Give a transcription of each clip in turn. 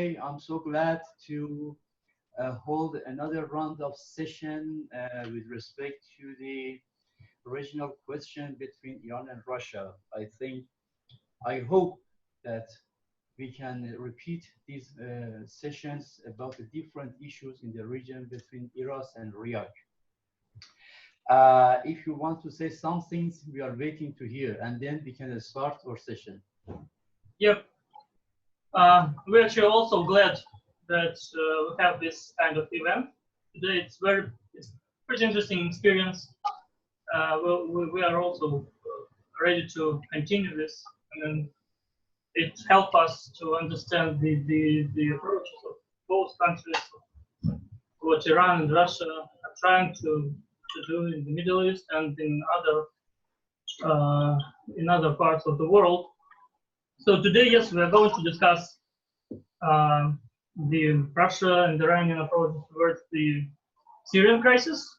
I'm so glad to hold another round of session with respect to the original question between Iran and Russia. I hope that we can repeat these sessions about the different issues in the region between IRAS and RIAC. If you want to say some things, we are waiting to hear, and then we can start our session. Yep. We're actually also glad that we have this kind of event today. It's pretty interesting experience. We are also ready to continue this, and it helps us to understand the approaches of both countries, what Iran and Russia are trying to do in the Middle East and in other parts of the world. So today, yes, we are going to discuss the Russia and Iranian approach towards the Syrian crisis,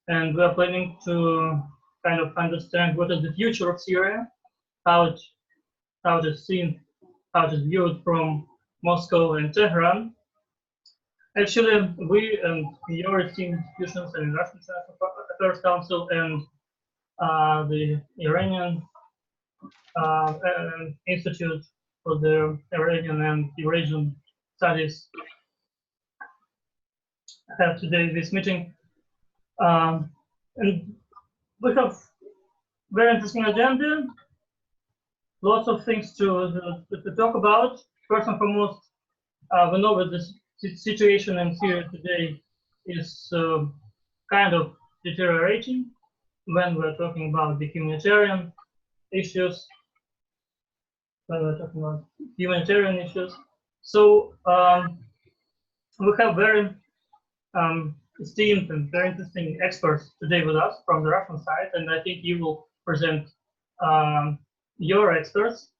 and we are planning to kind of understand what is the future of Syria, how it is seen, how it is viewed from Moscow and Tehran. Actually, we and Yuri institutions and Russian Affairs Council and the Iranian Institute for the Iranian and Eurasian Studies have today this meeting. And we have very interesting agenda, lots of things to talk about. First and foremost, we know that the situation in Syria today is kind of deteriorating when we're talking about the humanitarian issues. So we have very esteemed and very interesting experts today with us from the Russian side, and I think you will present your experts.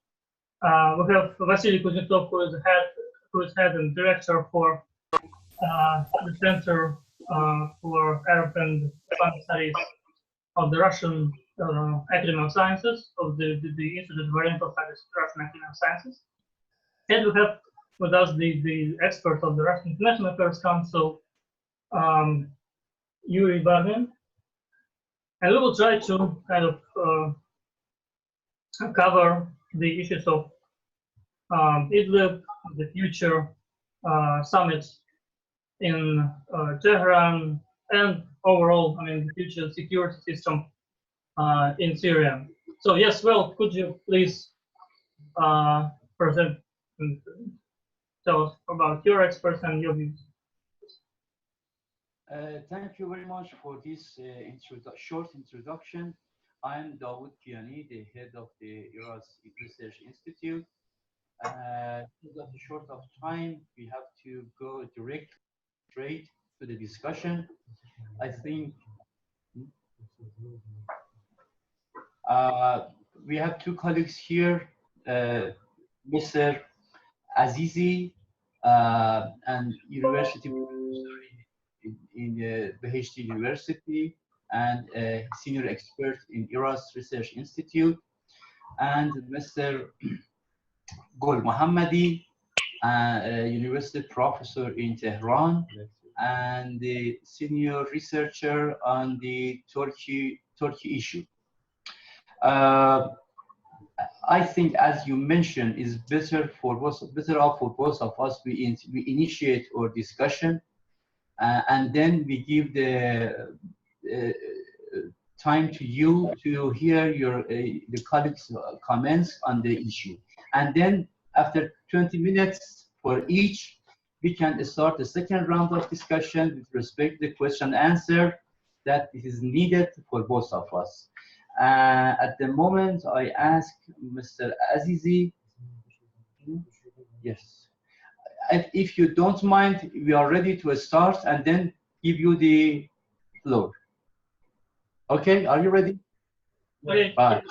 We have Vasily Kuznetsov, who is head and director for the Center for Arab and Islamic Studies of the Russian Academy of Sciences, of the Institute of Oriental Studies, Russian Academy of Sciences. And we have with us the expert of the Russian International Affairs Council, Yuri Barmin. And we will try to kind of cover the issues of Idlib, the future summits in Tehran, and overall, I mean, the future security system in Syria. So yes, well, could you please present and tell us about your experts and your views? Thank you very much for this short introduction. I am Davood, Kiani, the head of the IRAS Research Institute. Because of the short of time, we have to go straight to the discussion. I think we have two colleagues here, Mr. Azizi, and university professor in Beheshti University, and a senior expert in IRAS Research Institute, and Mr. Golmohammadi, a university professor in Tehran, and the senior researcher on the Turkey issue. I think, as you mentioned, is better off for both of us. We initiate our discussion, and then we give the time to you to hear the colleagues' comments on the issue, and then after 20 minutes for each, we can start the second round of discussion with respect to the question and answer that is needed for both of us. At the moment, I ask Mr. Azizi. Yes. If you don't mind, we are ready to start and then give you the floor. Okay, are you ready? Okay. Bye.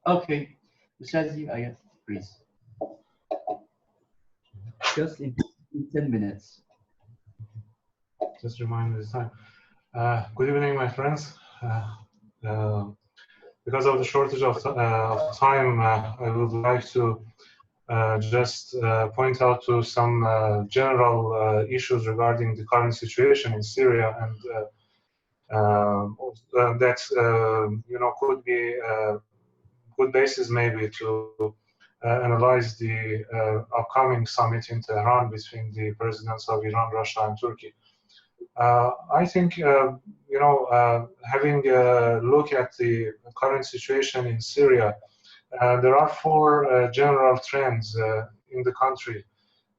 Okay, Mr. Azizi, I guess, please. Just in 10 minutes. Just remind me this time. Good evening, my friends. Because of the shortage of time, I would like to just point out to some general issues regarding the current situation in Syria, and that could be a good basis maybe to analyze the upcoming summit in Tehran between the presidents of Iran, Russia, and Turkey. I think having a look at the current situation in Syria, there are four general trends in the country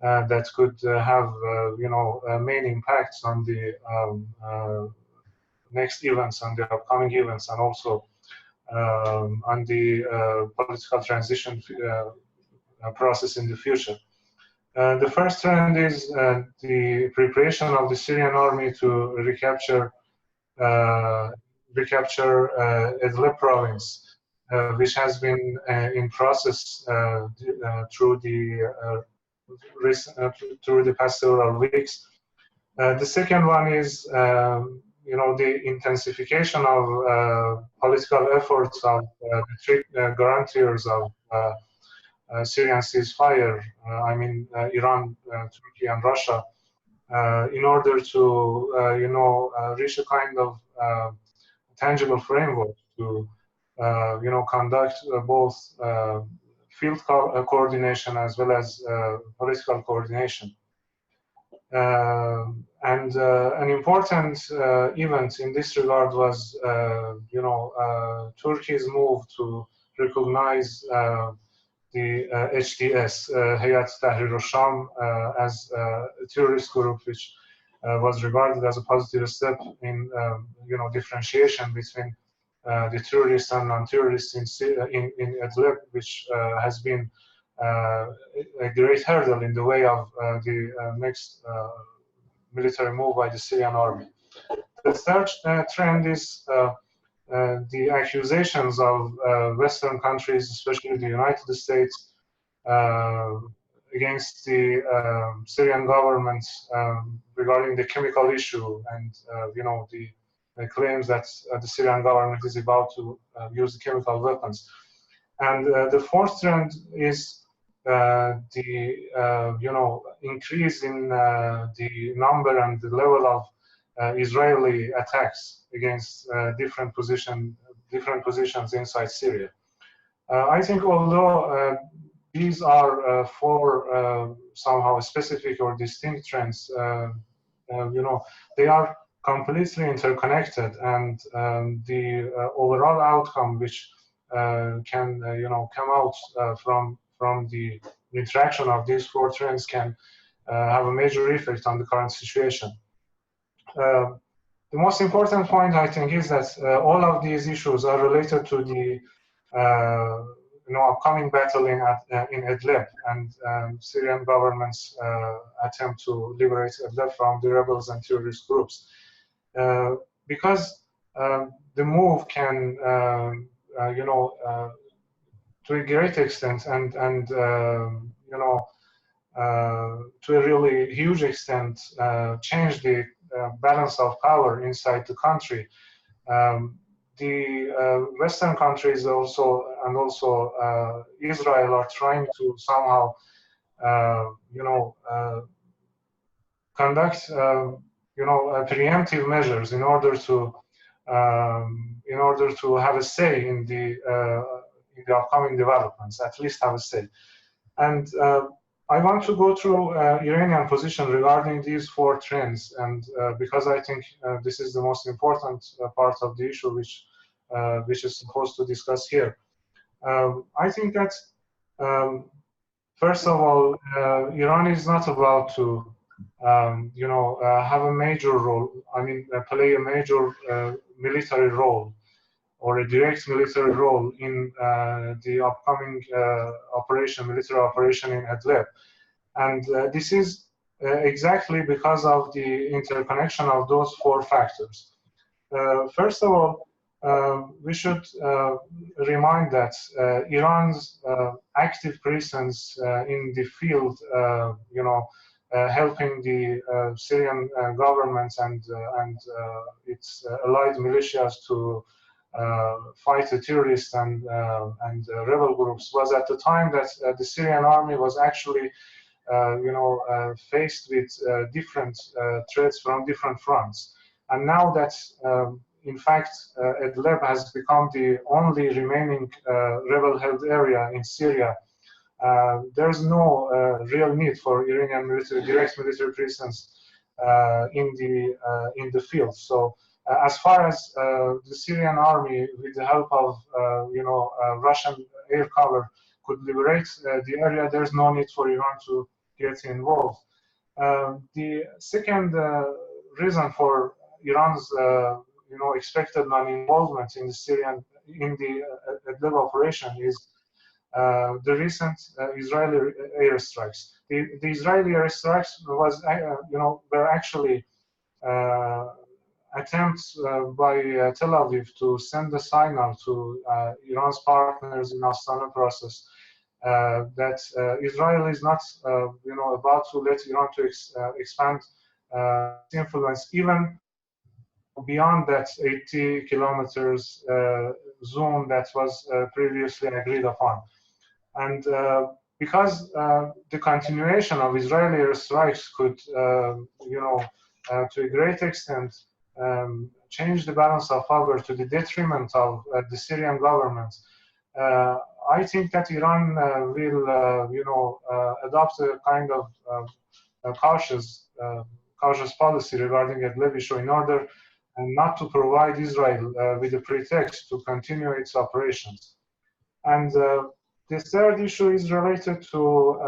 that could have main impacts on the next events, on the upcoming events, and also on the political transition process in the future. The first trend is the preparation of the Syrian army to recapture Idlib province, which has been in process through the past several weeks. The second one is the intensification of political efforts of the three guarantors of Syrian ceasefire, Iran, Turkey, and Russia, in order to reach a kind of tangible framework to conduct both field coordination as well as political coordination. And an important event in this regard was Turkey's move to recognize the HTS, Hayat Tahrir al-Sham, as a terrorist group, which was regarded as a positive step in differentiation between the terrorists and non-terrorists in Idlib, which has been a great hurdle in the way of the next military move by the Syrian army. The third trend is the accusations of Western countries, especially the United States, against the Syrian government regarding the chemical issue, and the claims that the Syrian government is about to use chemical weapons. And the fourth trend is the increase in the number and the level of Israeli attacks against different positions inside Syria. I think although these are four somehow specific or distinct trends, they are completely interconnected, and the overall outcome which can come out from the interaction of these four trends can have a major effect on the current situation. The most important point, I think, is that all of these issues are related to the upcoming battle in Idlib and Syrian government's attempt to liberate Idlib from the rebels and terrorist groups. Because the move can, to a great extent and to a really huge extent, change the balance of power inside the country. The Western countries also Israel are trying to somehow conduct preemptive measures in order to have a say in the upcoming developments, at least have a say. And I want to go through Iranian position regarding these four trends, and because I think this is the most important part of the issue which is supposed to discuss here. I think that first of all, Iran is not about to have a major role. Play a major military role or a direct military role in the upcoming military operation in Idlib. And this is exactly because of the interconnection of those four factors. First of all, we should remind that Iran's active presence in the field, helping the Syrian government and its allied militias to fight the terrorists and rebel groups was at the time that the Syrian army was actually faced with different threats from different fronts. And now that, in fact, Idlib has become the only remaining rebel-held area in Syria, there's no real need for Iranian direct military presence in the field. So, as far as the Syrian army, with the help of Russian air cover, could liberate the area, there's no need for Iran to get involved. The second reason for Iran's expected non-involvement in the Idlib operation is the recent Israeli airstrikes. The Israeli airstrikes were actually attempts by Tel Aviv to send a signal to Iran's partners in Astana process that Israel is not, about to let Iran to expand its influence even beyond that 80 kilometers zone that was previously agreed upon. And because the continuation of Israeli airstrikes could, to a great extent, change the balance of power to the detriment of the Syrian government, I think that Iran will, adopt a kind of cautious policy regarding Idlib issue in order not to provide Israel with a pretext to continue its operations. And the third issue is related to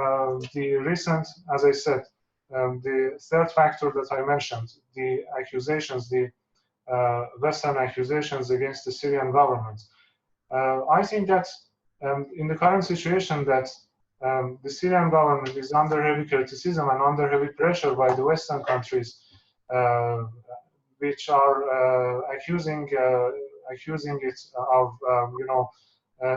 the recent, as I said, the third factor that I mentioned, the accusations, the Western accusations against the Syrian government. I think that in the current situation that the Syrian government is under heavy criticism and under heavy pressure by the Western countries, which are accusing it of,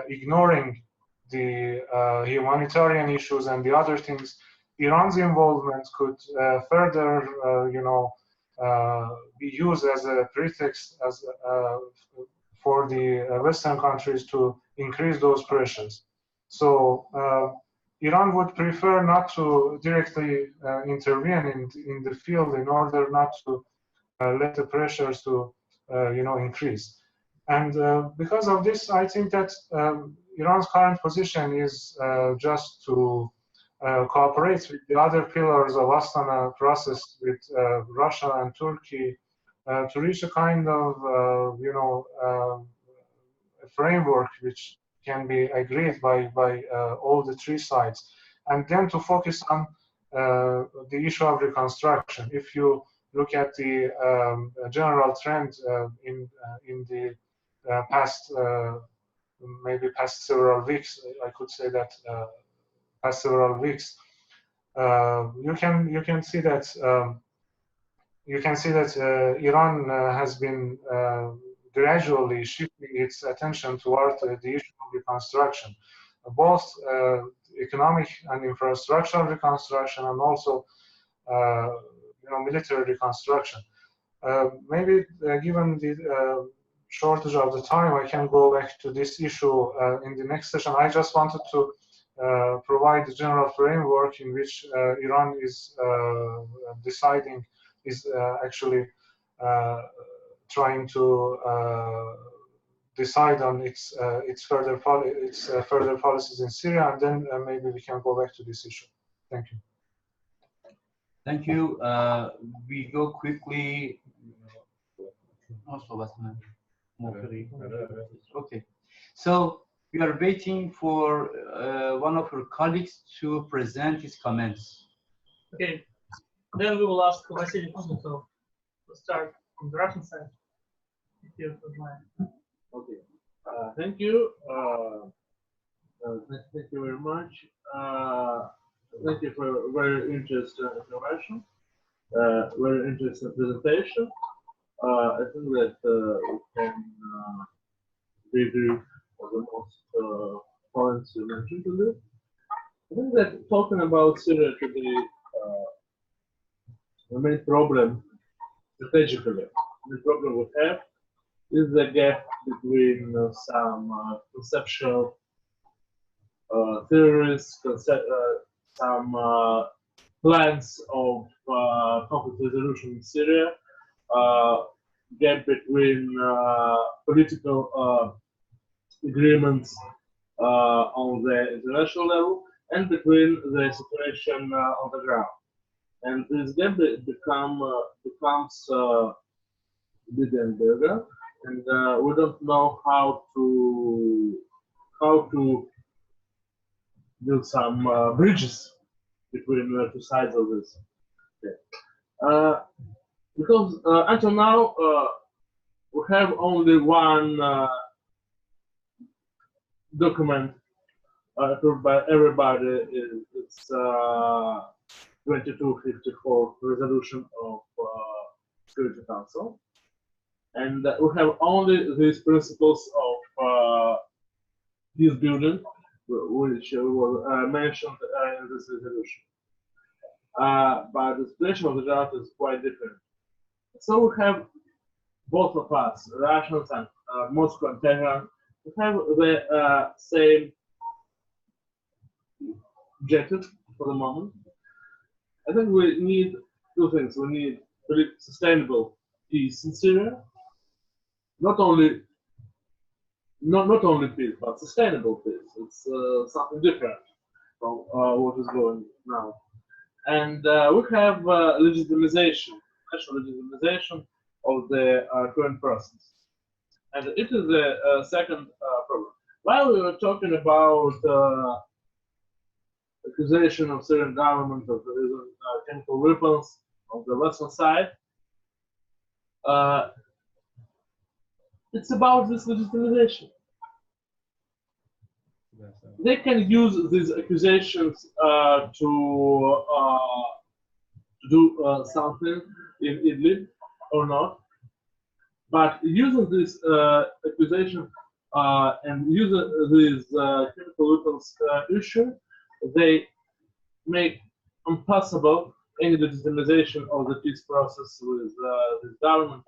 ignoring the humanitarian issues and the other things. Iran's involvement could further, be used as a pretext for the Western countries to increase those pressures. So Iran would prefer not to directly intervene in the field in order not to let the pressures to, increase. And because of this, I think that Iran's current position is just to cooperate with the other pillars of Astana process with Russia and Turkey to reach a kind of, a framework which can be agreed by all the three sides, and then to focus on the issue of reconstruction. If you look at the general trend in the past several weeks, I could say that past several weeks, you can see that Iran has been gradually shifting its attention toward the issue of reconstruction, both economic and infrastructural reconstruction, and also military reconstruction. Maybe given the shortage of the time, I can go back to this issue in the next session. I just wanted to provide the general framework in which Iran is actually trying to decide on its further policies in Syria, and then maybe we can go back to this issue. Thank you. Thank you. We go quickly. Okay. So we are waiting for one of our colleagues to present his comments. Okay. Then we will ask Vasily Kuznetsov to start from the Russian side. If you don't mind. Okay. Thank you. Thank you very much. Thank you for a very interesting information, very interesting presentation. I think that we can review the most points you mentioned today. I think that talking about Syria today, the main problem strategically, the problem we have is the gap between some conceptual theories, some plans of conflict resolution in Syria, gap between political agreements on the international level and between the situation on the ground. And this gap becomes bigger and bigger, and we don't know how to build some bridges between the two sides of this. Okay. Because until now we have only one document approved by everybody. It's 2254 resolution of Security Council, and we have only these principles of peace building, which were mentioned in this resolution. But the situation of the ground is quite different. So we have both of us, Russians and Moscow and Tehran, we have the same objective for the moment. I think we need two things. We need sustainable peace in Syria. Not only peace, but sustainable peace. It's something different from what is going now. And we have legitimization, national legitimization of the current process. And it is the second problem. While we were talking about accusation of Syrian government of using chemical weapons on the Western side, it's about this legitimization. They can use these accusations to do something in Idlib or not, but using this accusation and using this chemical weapons issue, they make impossible any legitimization of the peace process with this government.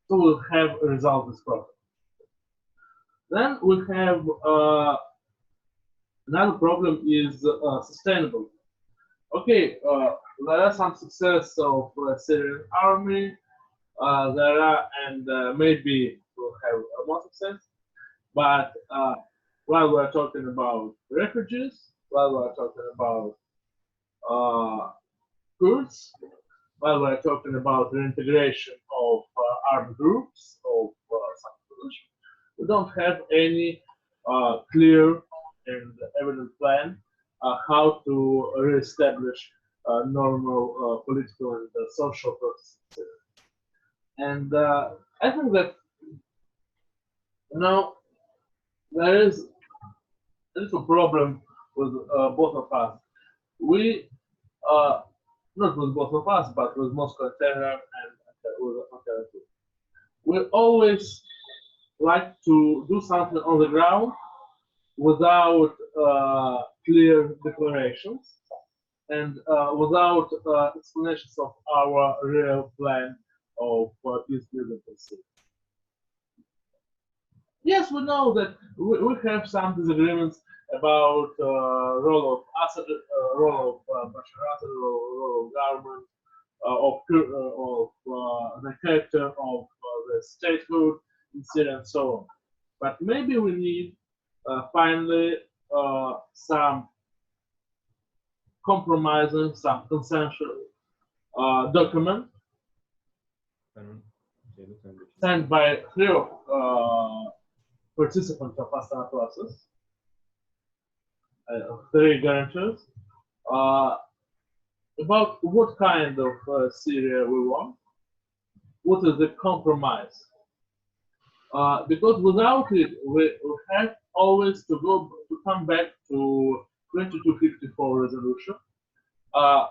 So we'll have resolved this problem. Then we have another problem is sustainable. Okay, there are some success of Syrian army. There are, and maybe we'll have more success. But while we're talking about refugees, while we're talking about Kurds, while we're talking about reintegration of armed groups of some position, we don't have any clear and evident plan how to reestablish normal political and social processes. And I think that there is a little problem with both of us. We, not with both of us, but with Moscow and Tehran and with Ankara too. We always like to do something on the ground without clear declarations and without explanations of our real plan of peace building. Yes, we know that we have some disagreements about role of Assad, role of Bashar Assad, role of government, of the character of the statehood in Syria and so on. But maybe we need finally some compromising, some consensual document sent by three participants of Astana process, three guarantors, about what kind of Syria we want, what is the compromise. Because without it, we have always to come back to 2254 resolution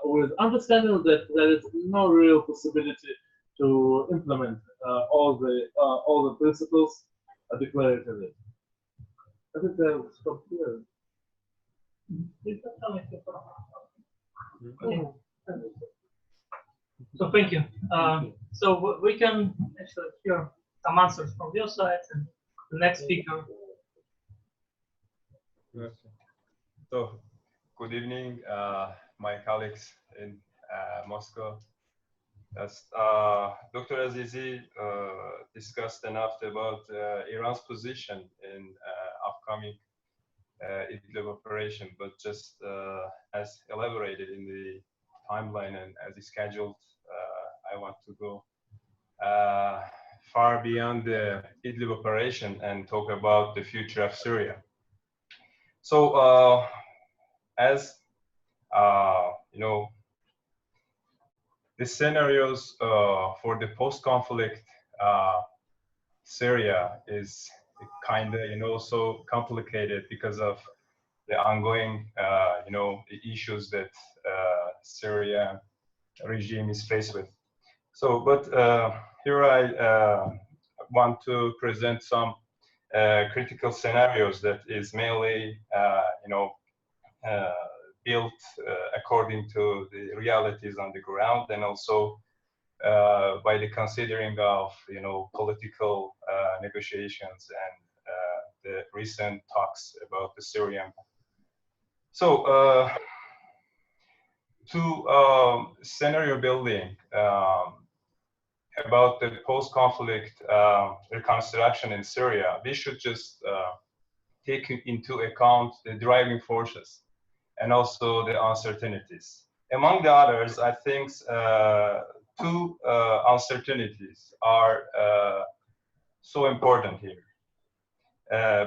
with understanding that there is no real possibility to implement all the principles declared in it. I think I will stop here. Okay. So thank you. So we can actually here some answers from your side, and the next speaker. So, good evening, my colleagues in Moscow. As Dr. Azizi discussed enough about Iran's position in upcoming Idlib operation, but just as elaborated in the timeline and as is scheduled, I want to go far beyond the Idlib operation and talk about the future of Syria. So, as you know, the scenarios for the post-conflict Syria is kind of, you know, so complicated because of the ongoing, you know, issues that Syria regime is faced with. So, but here I want to present some critical scenarios that is mainly, you know, built according to the realities on the ground, and also by the considering of, you know, political negotiations and the recent talks about the Syrian. So to scenario building about the post-conflict reconstruction in Syria, we should just take into account the driving forces and also the uncertainties. Among the others, I think two uncertainties are so important here.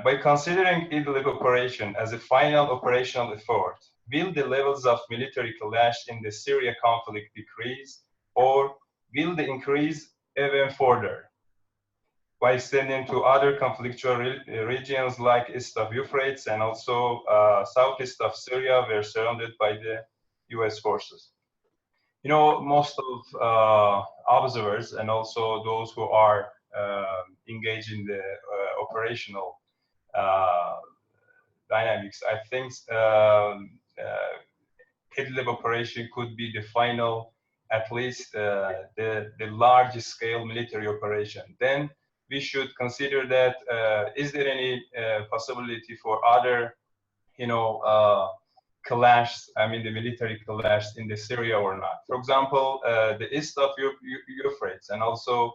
By considering Idlib operation as a final operational effort, will the levels of military clash in the Syria conflict decrease, or will they increase even further by extending to other conflictual regions like east of Euphrates and also southeast of Syria, were surrounded by the US forces? You know, most of observers and also those who are engaged in the operational dynamics, I think Idlib operation could be the final, at least the largest scale military operation. Then we should consider that is there any possibility for other, you know, clash, I mean the military clash in the Syria or not? For example, the east of Euphrates and also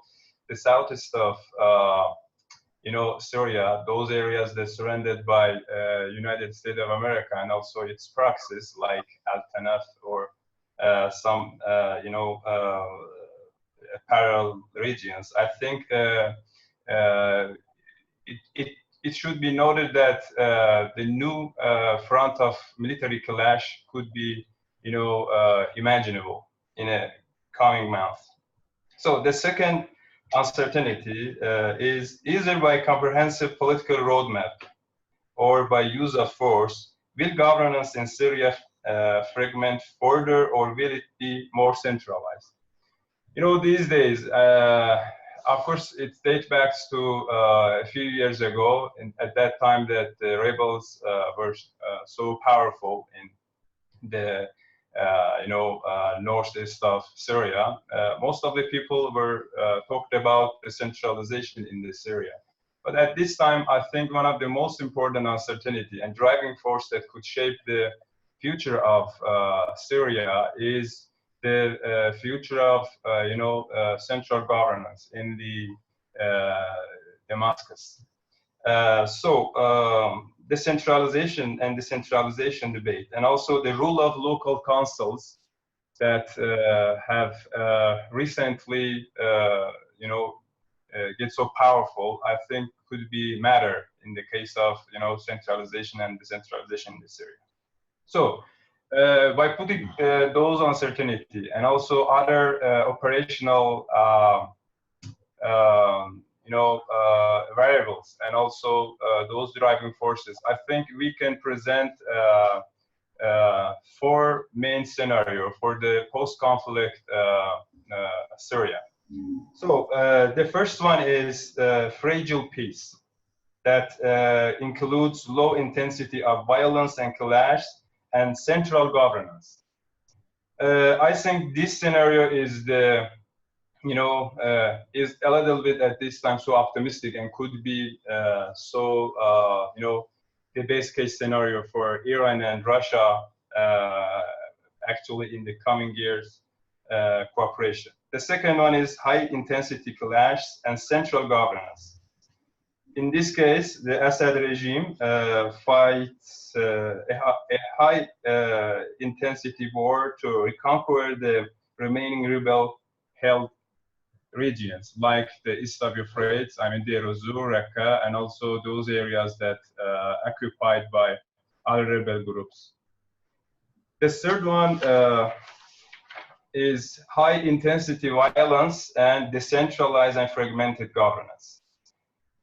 the southeast of you know, Syria, those areas that surrounded by United States of America and also its proxies like Al-Tanaf or some you know, parallel regions. I think it should be noted that the new front of military clash could be, you know, imaginable in a coming month. So the second uncertainty is either by comprehensive political roadmap or by use of force, will governance in Syria fragment further, or will it be more centralized? You know, these days, of course, it dates back to a few years ago, and at that time that the rebels were so powerful in the you know, northeast of Syria. Most of the people were talked about the centralization in the Syria. But at this time, I think one of the most important uncertainty and driving force that could shape the future of Syria is the future of you know, central governance in the Damascus. So the centralization and decentralization debate, and also the role of local councils that have recently you know, get so powerful, I think could be matter in the case of, you know, centralization and decentralization in this area. So by putting those uncertainty and also other operational you know, variables and also those driving forces, I think we can present four main scenarios for the post-conflict Syria. So the first one is fragile peace that includes low intensity of violence and clash and central governance. I think this scenario is the is a little bit at this time so optimistic and could be the best case scenario for Iran and Russia actually in the coming years cooperation. The second one is high intensity clash and central governance. In this case, the Assad regime fights a high intensity war to reconquer the remaining rebel-held regions like the East of Euphrates, Deir ez-Zor, Raqqa, and also those areas that occupied by other rebel groups. The third one is high intensity violence and decentralized and fragmented governance.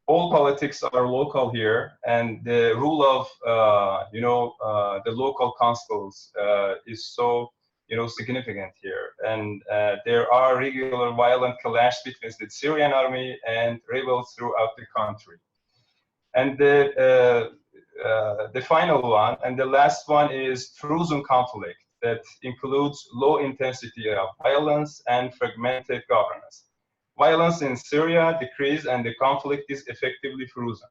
All politics are local here, and the rule of the local councils is so significant here, and there are regular violent clashes between the Syrian army and rebels throughout the country. And the final one and the last one is frozen conflict that includes low intensity of violence and fragmented governance. Violence in Syria decreased and the conflict is effectively frozen.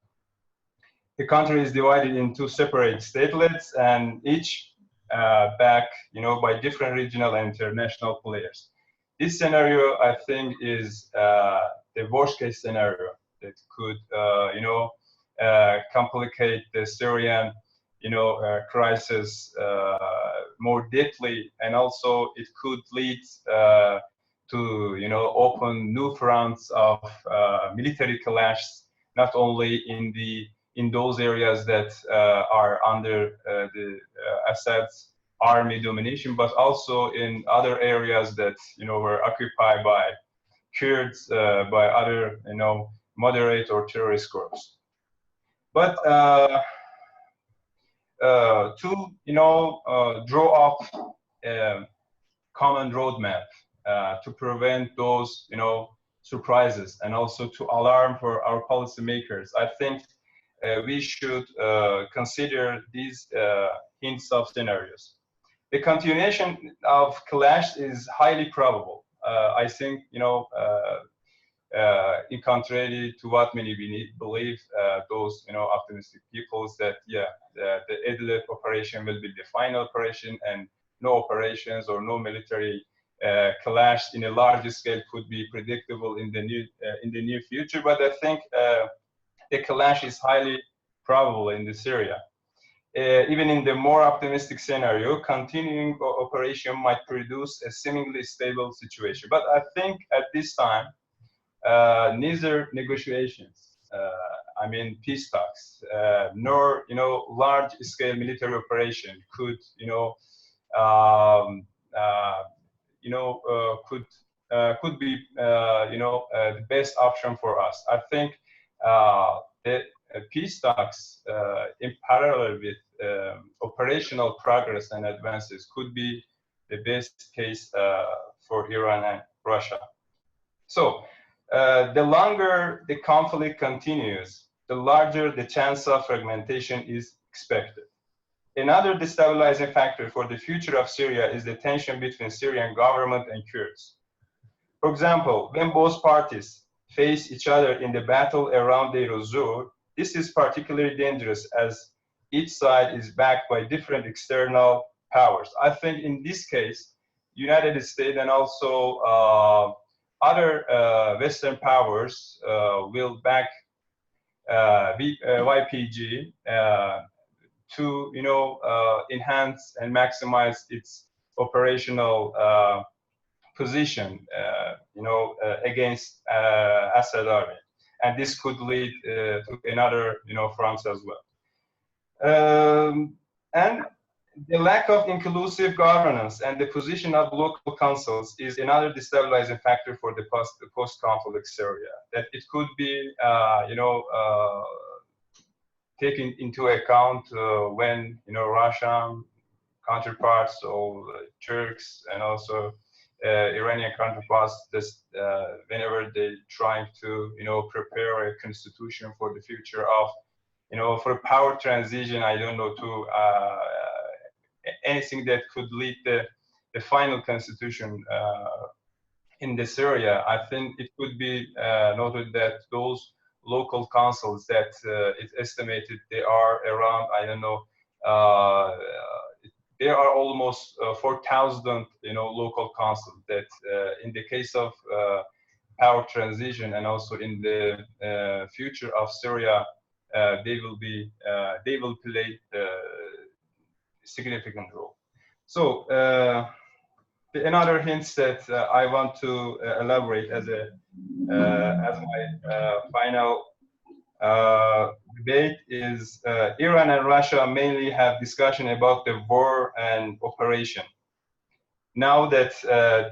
The country is divided into separate statelets and each backed by different regional and international players. This scenario, I think, is the worst case scenario that could complicate the Syrian crisis more deeply, and also it could lead to open new fronts of military clashes, not only in those areas that are under the Assad's army domination, but also in other areas that were occupied by Kurds, by other moderate or terrorist groups. But to draw up a common roadmap to prevent those surprises and also to alarm for our policymakers, I think we should consider these hints of scenarios. The continuation of clash is highly probable. I think in contrary to what many believe, those optimistic peoples that the Idlib operation will be the final operation and no operations or no military clash in a large scale could be predictable in the near future. But I think the clash is highly probable in Syria. Even in the more optimistic scenario, continuing operation might produce a seemingly stable situation. But I think at this time, neither negotiations, peace talks, nor large-scale military operation could could be the best option for us. I think the peace talks in parallel with operational progress and advances could be the best case for Iran and Russia. So the longer the conflict continues, the larger the chance of fragmentation is expected. Another destabilizing factor for the future of Syria is the tension between Syrian government and Kurds. For example, when both parties face each other in the battle around Deir ez-Zor, this is particularly dangerous as each side is backed by different external powers. I think in this case, United States and also other Western powers will back YPG to enhance and maximize its operational position against Assad army, and this could lead to another fronts as well. And the lack of inclusive governance and the position of local councils is another destabilizing factor for the post-conflict Syria. That it could be taken into account when Russian counterparts or Turks and also Iranian counterparts, whenever they're trying to prepare a constitution for the future of for power transition, I don't know, to anything that could lead the final constitution in the Syria, I think it could be noted that those local councils that it's estimated they are around, I don't know, there are almost 4,000, local councils that in the case of power transition and also in the future of Syria, they will play a significant role. So another hint that I want to elaborate as my final debate is Iran and Russia mainly have discussion about the war and operation. Now that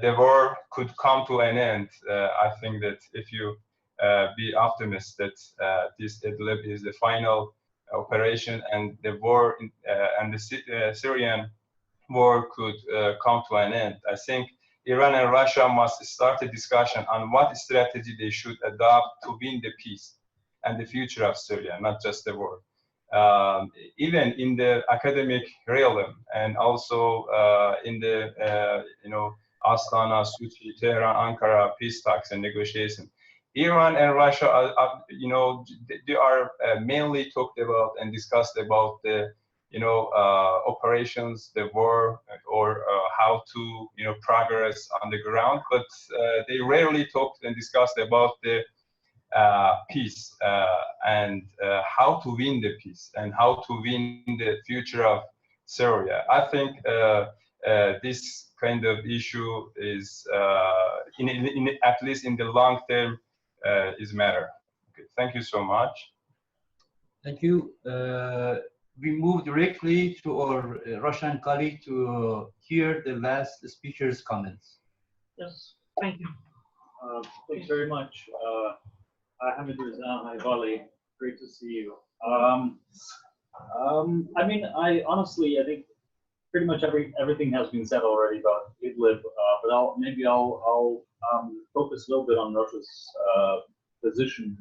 the war could come to an end, I think that if you be optimist that this Idlib is the final operation and the war and the Syrian war could come to an end, I think Iran and Russia must start a discussion on what strategy they should adopt to win the peace and the future of Syria, not just the war. Even in the academic realm and also in the Astana, Sochi, Tehran, Ankara peace talks and negotiations, Iran and Russia are they are mainly talked about and discussed about the operations, the war, or how to progress on the ground, but they rarely talked and discussed about the peace and how to win the peace and how to win the future of Syria. I think this kind of issue is, at least in the long term, is matter. Okay, thank you so much. Thank you. We move directly to our Russian colleague to hear the last speaker's comments. Yes, thank you. Thanks very much. Hamidreza, hi Vali, great to see you. I mean, I think pretty much everything has been said already about Idlib, but I'll focus a little bit on Russia's position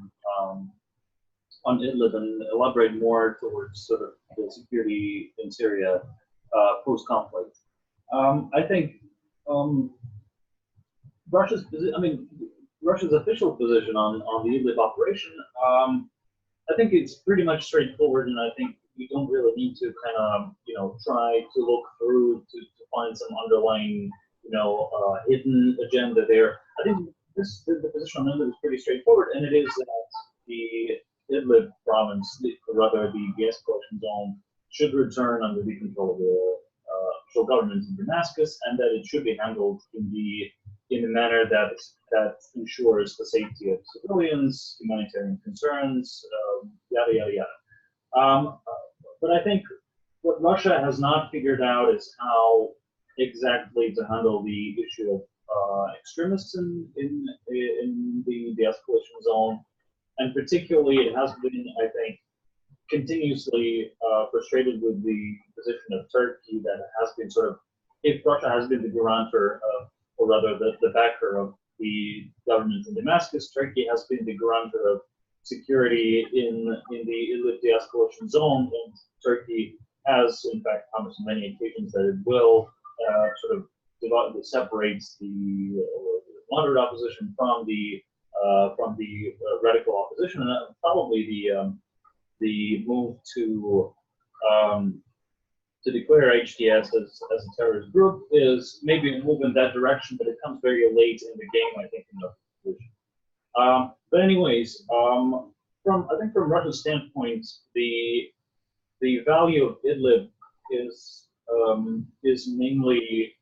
on Idlib and elaborate more towards sort of the security in Syria post-conflict. I think Russia's official position on the Idlib operation, I think it's pretty much straightforward, and I think we don't really need to kind of, try to look through to find some underlying, hidden agenda there. I think the position on Idlib is pretty straightforward, and it is that the Idlib province, or rather the de-escalation zone, should return under the control of the official government in Damascus, and that it should be handled in a manner that ensures the safety of civilians, humanitarian concerns, yada yada yada. But I think what Russia has not figured out is how exactly to handle the issue of extremists in the de-escalation zone, and particularly it has been, I think, continuously frustrated with the position of Turkey that has been sort of, if Russia has been the guarantor of, or rather the backer of the government in Damascus, Turkey has been the guarantor of security in the Idlib de-escalation zone, and Turkey has in fact promised on many occasions that it will sort of separate the moderate opposition from the radical opposition, and probably the move to declare HTS as a terrorist group is maybe a move in that direction, but it comes very late in the game, I think, in the position. But anyways, from Russia's standpoint, the value of Idlib is mainly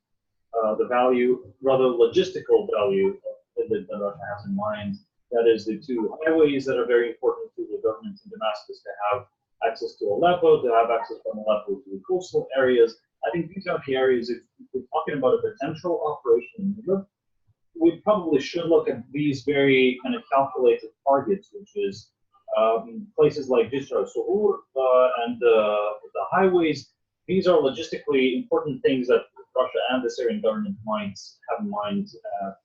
the value, rather logistical value of Idlib that Russia has in mind. That is the two highways that are very important to the government in Damascus to have access to Aleppo, to have access from Aleppo to the coastal areas. I think these are the areas, if we're talking about a potential operation in Idlib, we probably should look at these very kind of calculated targets, which is places like Jisr al-Suhur and the highways. These are logistically important things that Russia and the Syrian government might have in mind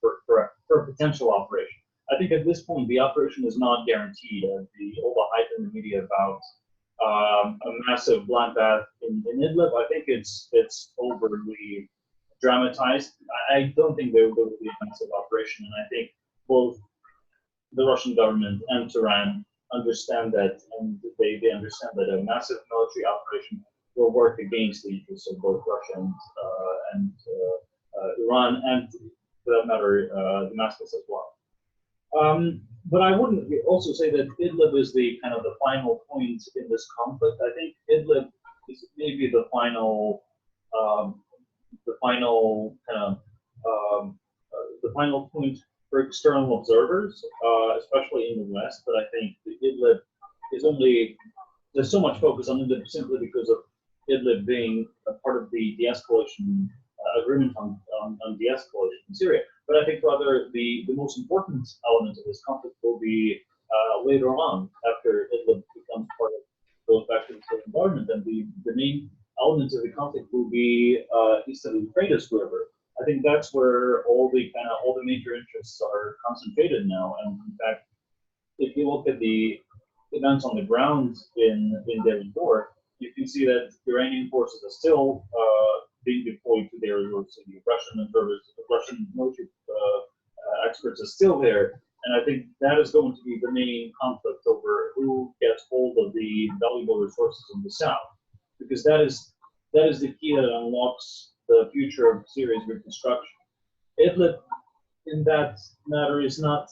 for a potential operation. I think at this point, the operation is not guaranteed. All the hype in the media about a massive bloodbath in Idlib, I think it's overly dramatized. I don't think there will be a massive operation, and I think both the Russian government and Tehran understand that, and they understand that a massive military operation will work against the interests of both Russia and Iran, and for that matter, Damascus as well. But I wouldn't also say that Idlib is the kind of the final point in this conflict. I think Idlib is maybe the final point for external observers, especially in the West. But I think the Idlib is only, there's so much focus on Idlib simply because of Idlib being a part of the de-escalation agreement on de-escalation in Syria. But I think rather the most important element of this conflict will be later on, after Idlib becomes part of, goes back to the Syrian government, and the main element of the conflict will be east of the Euphrates River. I think that's where all the major interests are concentrated now. And in fact, if you look at the events on the ground in Davood, you can see that Iranian forces are still being deployed to their city. Russian observers, Russian military experts are still there. And I think that is going to be the main conflict over who gets hold of the valuable resources in the south, because that is the key that unlocks the future of Syria's reconstruction. Idlib, in that matter, is not.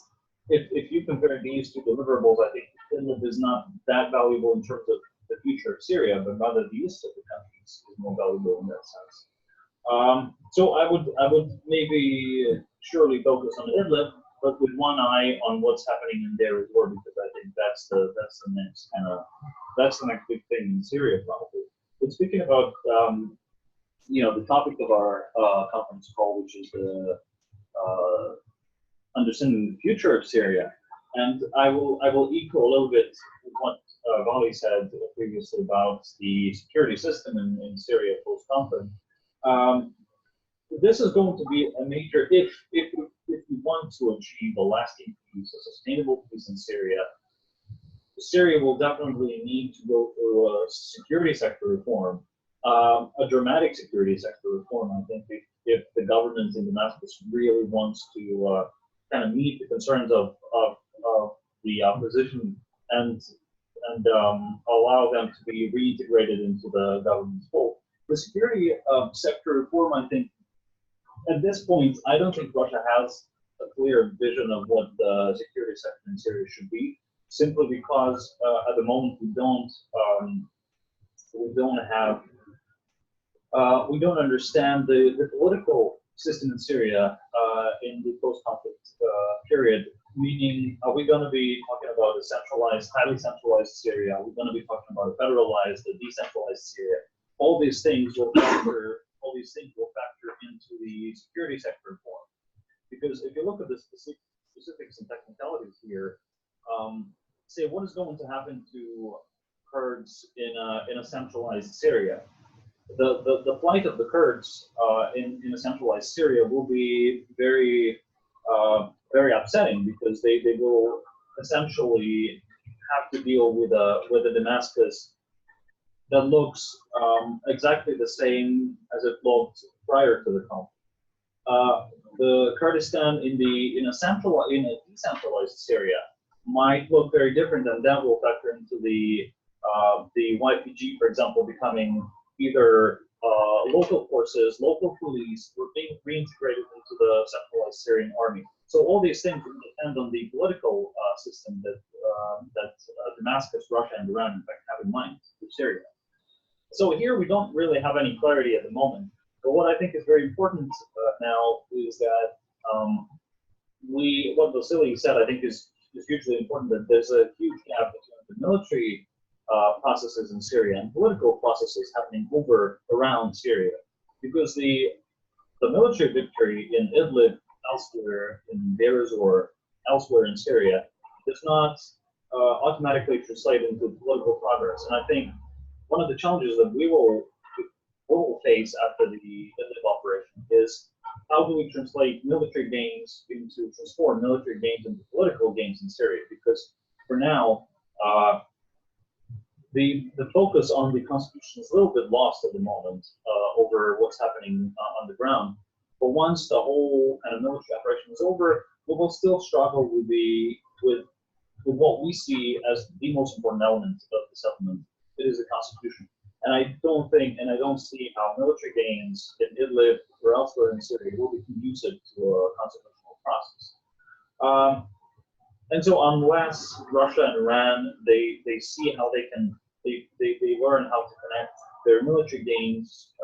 If you compare these two deliverables, I think Idlib is not that valuable in terms of the future of Syria, but rather the east of the country is more valuable in that sense. So I would maybe surely focus on Idlib, but with one eye on what's happening in there as well, because I think that's the next big thing in Syria probably. But speaking about the topic of our conference call, which is the understanding the future of Syria, and I will echo a little bit what Vali said previously about the security system in Syria post-conflict. This is going to be a major, if we want to achieve a lasting peace, a sustainable peace in Syria, Syria will definitely need to go through a security sector reform, a dramatic security sector reform. I think if the government in Damascus really wants to kind of meet the concerns of the opposition and allow them to be reintegrated into the government's fold. The security sector reform, I think, at this point, I don't think Russia has a clear vision of what the security sector in Syria should be, simply because at the moment we don't understand the political system in Syria in the post-conflict period. Meaning, are we going to be talking about a centralized, highly centralized Syria? Are we going to be talking about a federalized, a decentralized Syria? All these things will factor into the security sector reform. Because if you look at the specifics and technicalities here, say what is going to happen to Kurds in a centralized Syria? The plight of the Kurds in a centralized Syria will be very upsetting, because they will essentially have to deal with a Damascus that looks exactly the same as it looked prior to the conflict. The Kurdistan in a decentralized Syria might look very different, and that will factor into the YPG, for example, becoming either local forces, local police, or being reintegrated into the centralized Syrian army. So all these things will depend on the political system that Damascus, Russia, and Iran, in fact, have in mind for Syria. So here we don't really have any clarity at the moment. But what I think is very important now is that what Vasily said, I think, is hugely important, that there's a huge gap between the military processes in Syria and political processes happening around Syria, because the military victory in Idlib, elsewhere in Deir ez-Zor, elsewhere in Syria, does not automatically translate into political progress. And I think one of the challenges that we will face after the Idlib operation is how do we translate military gains transform military gains into political gains in Syria? Because for now, the focus on the constitution is a little bit lost at the moment over what's happening on the ground. but once the whole kind of military operation is over, we will still struggle with with what we see as the most important element of the settlement. It is the constitution. And I don't see how military gains in Idlib or elsewhere in Syria will be conducive to a constitutional process. And so unless Russia and Iran, they see how they learn how to connect their military gains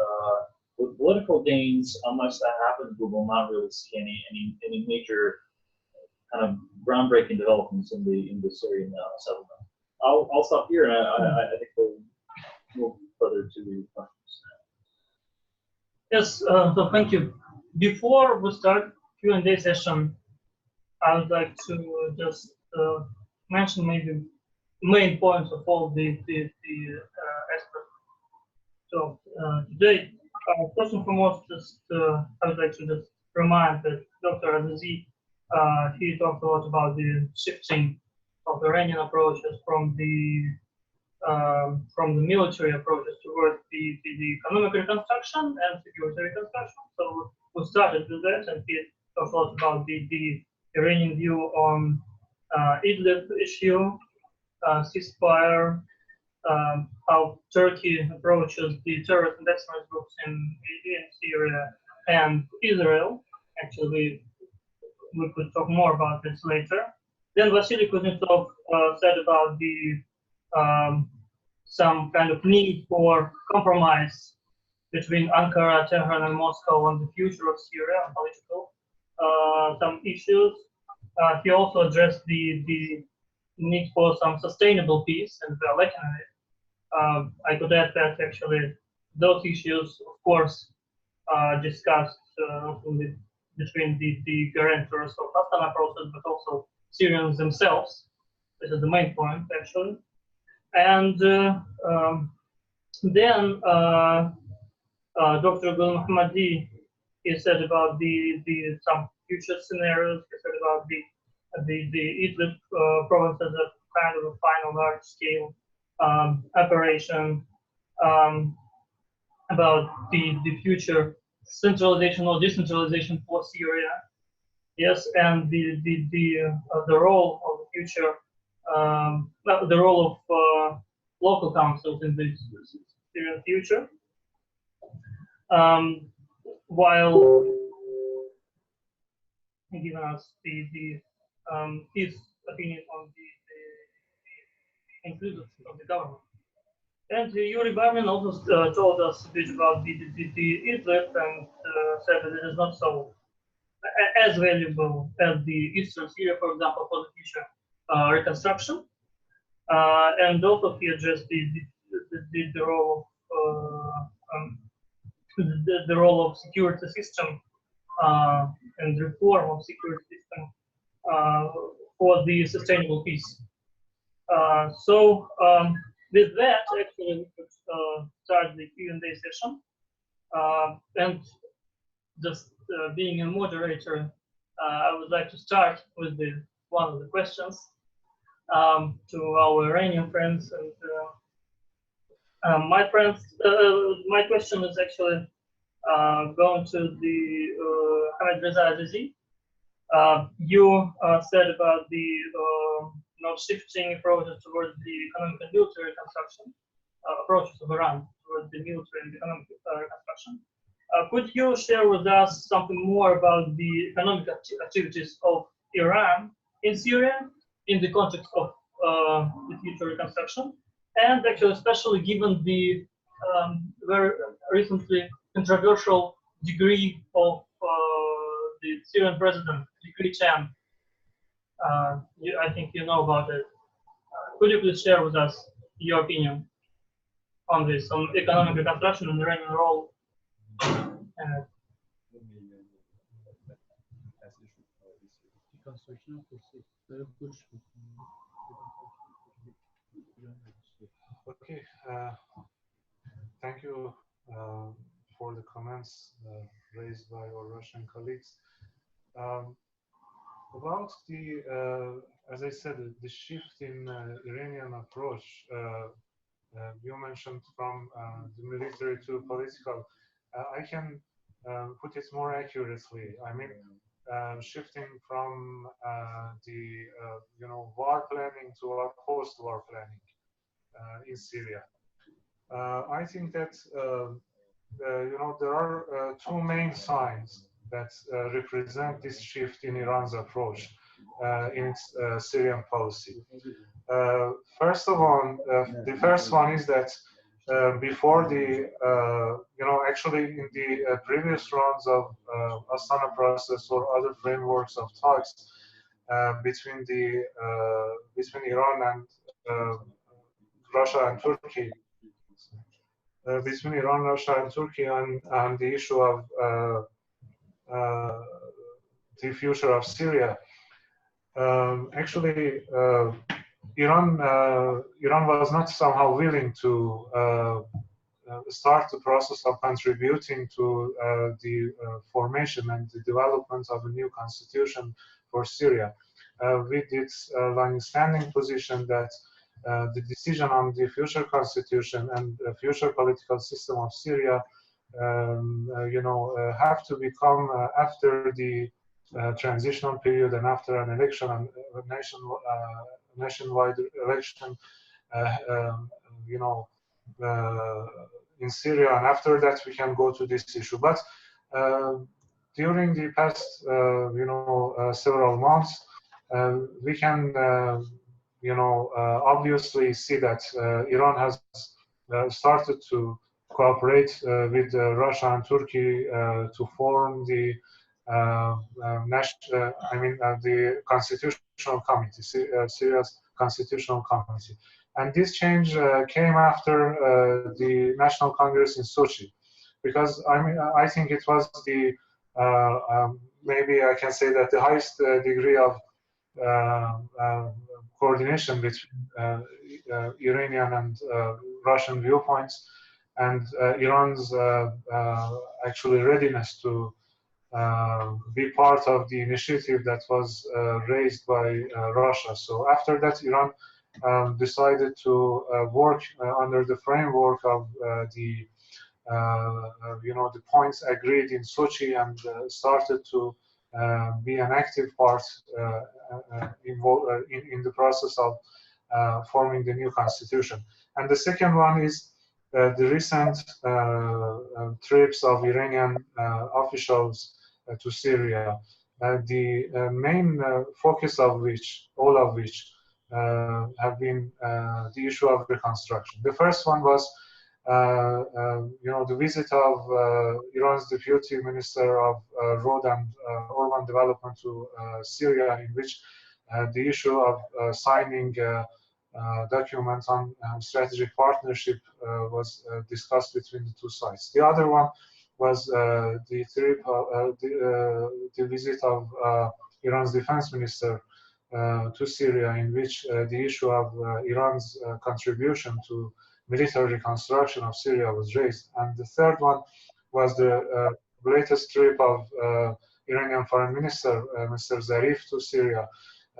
with political gains, unless that happens, we will not really see any major kind of groundbreaking developments in the Syrian settlement. I'll stop here, and I think we'll move further to the questions. Yes, so thank you. Before we start Q&A session, I would like to just mention maybe main points of all the aspects of today. First and foremost, I would like to just remind that Dr. Azizi, he talked a lot about the shifting of Iranian approaches from the military approaches towards the economic reconstruction and security reconstruction. So we started with that, and he talked a lot about the Iranian view on Idlib issue, ceasefire, how Turkey approaches the terrorist and extremist groups in Syria and Israel. Actually, we could talk more about this later. Then Vasily Kuznetsov said about the some kind of need for compromise between Ankara, Tehran, and Moscow on the future of Syria and political some issues. He also addressed the need for some sustainable peace, and we are lacking in it. I could add that actually those issues, of course, discussed not only between the guarantors of Astana process, but also Syrians themselves. This is the main point, actually. And then Dr. Golmohammadi, he said about the some future scenarios. He said about the Idlib province as a kind of a final large-scale operation, about the future centralization or decentralization for Syria. Yes, and the role of the future, the role of local councils in the Syrian future, while giving us his opinion on the inclusion of the government. And Yuri Barmin also told us a bit about the Idlib and said that it is not so as valuable as the Eastern Syria, for example, for the future reconstruction. And also he addressed the role of the role of security system and reform of security system for the sustainable peace. So with that, actually, we could start the Q&A session. And just being a moderator, I would like to start with one of the questions to our Iranian friends. And my my question is actually going to the Hamidreza Azizi. You said about the shifting approaches towards the economic and military reconstruction, approaches of Iran towards the military and economic reconstruction. Could you share with us something more about the economic activities of Iran in Syria in the context of the future reconstruction? And actually, especially given the very recently controversial degree of the Syrian president, Decree 10. I think you know about it. Could you please share with us your opinion on this, on economic reconstruction and Iranian role? Okay, thank you for the comments raised by our Russian colleagues. About as I said, the shift in Iranian approach, you mentioned from the military to political. I can put it more accurately. I mean, shifting from the war planning to a post-war planning in Syria. I think that there are two main signs that represent this shift in Iran's approach in its Syrian policy. First of all, the first one is that before the, actually in the previous rounds of Astana process or other frameworks of talks between Iran and Russia and Turkey, between Iran, Russia, and Turkey on the issue of the future of Syria. Actually, Iran was not somehow willing to start the process of contributing to the formation and the development of a new constitution for Syria, with its long-standing position that the decision on the future constitution and the future political system of Syria, have to become after the transitional period and after an election, and nationwide election, in Syria, and after that we can go to this issue. But during the past, several months, we can, obviously see that Iran has started to cooperate with Russia and Turkey to form the the Constitutional Committee, Syria's Constitutional Committee. And this change came after the National Congress in Sochi, because I think it was the, maybe I can say that the highest degree of coordination between Iranian and Russian viewpoints, and Iran's actually readiness to be part of the initiative that was raised by Russia. So after that, Iran decided to work under the framework of the points agreed in Sochi, and started to be an active part involved in the process of forming the new constitution. And the second one is the recent trips of Iranian officials to Syria, the main focus of which, all of which, have been the issue of reconstruction. The first one was, the visit of Iran's Deputy Minister of Road and Urban Development to Syria, in which the issue of signing documents on strategic partnership was discussed between the two sides. The other one was the trip, the visit of Iran's defense minister to Syria, in which the issue of Iran's contribution to military reconstruction of Syria was raised. And the third one was the latest trip of Iranian Foreign Minister, Mr. Zarif, to Syria,